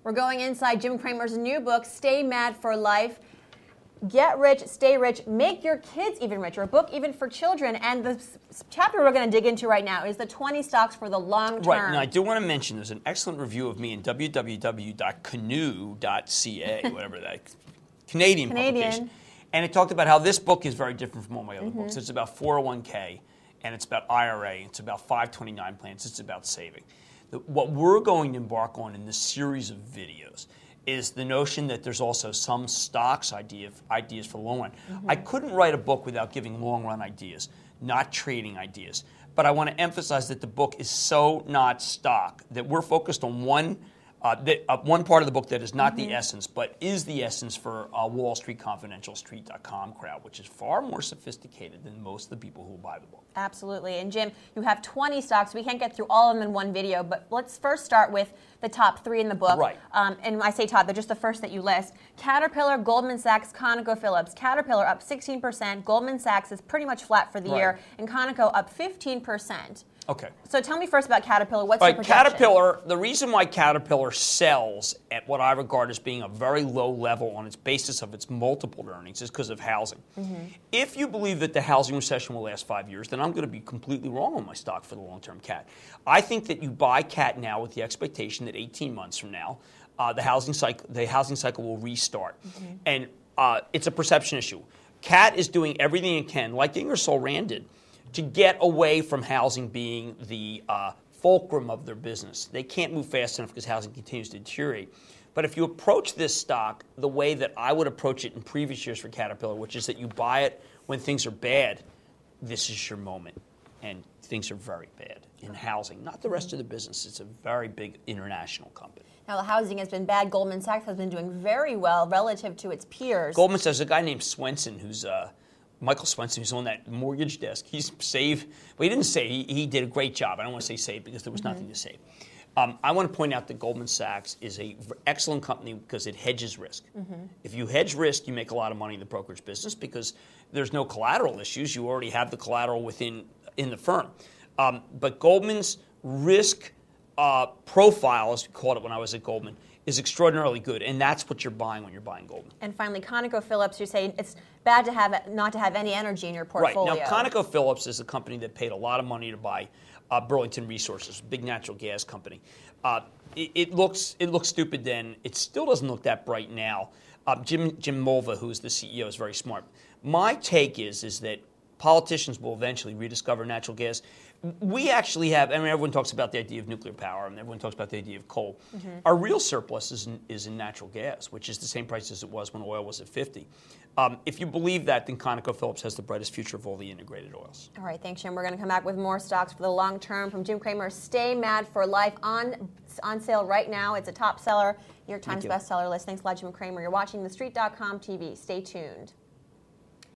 We're going inside Jim Cramer's new book, Stay Mad for Life. Get rich, stay rich, make your kids even richer. A book even for children. And the chapter we're going to dig into right now is the 20 stocks for the long term. Right, and I do want to mention there's an excellent review of me in www.canoe.ca, whatever that, Canadian publication. And it talked about how this book is very different from all my other books. It's about 401k, and it's about IRA, it's about 529 plans, it's about saving. What we're going to embark on in this series of videos is the notion that there's also some stocks ideas for the long run. I couldn't write a book without giving long-run ideas, not trading ideas. But I want to emphasize that the book is so not stock, that we're focused on one part of the book that is not the essence, but is the essence for Wall Street Confidential, Street.com crowd, which is far more sophisticated than most of the people who buy the book. Absolutely. And Jim, you have 20 stocks. We can't get through all of them in one video, but let's first start with the top 3 in the book. Right. And I say top, they're just the first that you list. Caterpillar, Goldman Sachs, ConocoPhillips. Caterpillar up 16%. Goldman Sachs is pretty much flat for the year. And Conoco up 15%. Okay. So tell me first about Caterpillar. What's your projection? Caterpillar, the reason why Caterpillar sells at what I regard as being a very low level on its basis of its multiple earnings is because of housing. If you believe that the housing recession will last 5 years, then I'm going to be completely wrong on my stock for the long-term CAT. I think that you buy CAT now with the expectation that 18 months from now, the housing cycle will restart. And it's a perception issue. CAT is doing everything it can, like Ingersoll Rand did, to get away from housing being the fulcrum of their business. They can't move fast enough because housing continues to deteriorate. But if you approach this stock the way that I would approach it in previous years for Caterpillar, which is that you buy it when things are bad, this is your moment. And things are very bad in housing. Not the rest of the business. It's a very big international company. Now, the housing has been bad. Goldman Sachs has been doing very well relative to its peers. Goldman Sachs, a guy named Swenson, who's Michael Swenson, who's on that mortgage desk. He's saved. Well, he didn't save. He did a great job. I don't want to say save because there was nothing to save. I want to point out that Goldman Sachs is an excellent company because it hedges risk. If you hedge risk, you make a lot of money in the brokerage business because there's no collateral issues. You already have the collateral in the firm. But Goldman's risk profile, as we called it when I was at Goldman, is extraordinarily good, and that's what you're buying when you're buying Goldman. And finally, ConocoPhillips, you're saying it's bad to not to have any energy in your portfolio. Right. Now, ConocoPhillips is a company that paid a lot of money to buy Burlington Resources, a big natural gas company. It looks stupid then. It still doesn't look that bright now. Jim Mulva, who's the CEO, is very smart. My take is that politicians will eventually rediscover natural gas. We actually have, I mean, everyone talks about the idea of nuclear power, and everyone talks about the idea of coal. Our real surplus is in natural gas, which is the same price as it was when oil was at 50. If you believe that, then ConocoPhillips has the brightest future of all the integrated oils. All right, thanks, Jim. We're going to come back with more stocks for the long term from Jim Cramer. Stay Mad for Life on sale right now. It's a top seller, New York Times bestseller list. Thanks a lot, Jim Cramer. You're watching the Street.com TV. Stay tuned.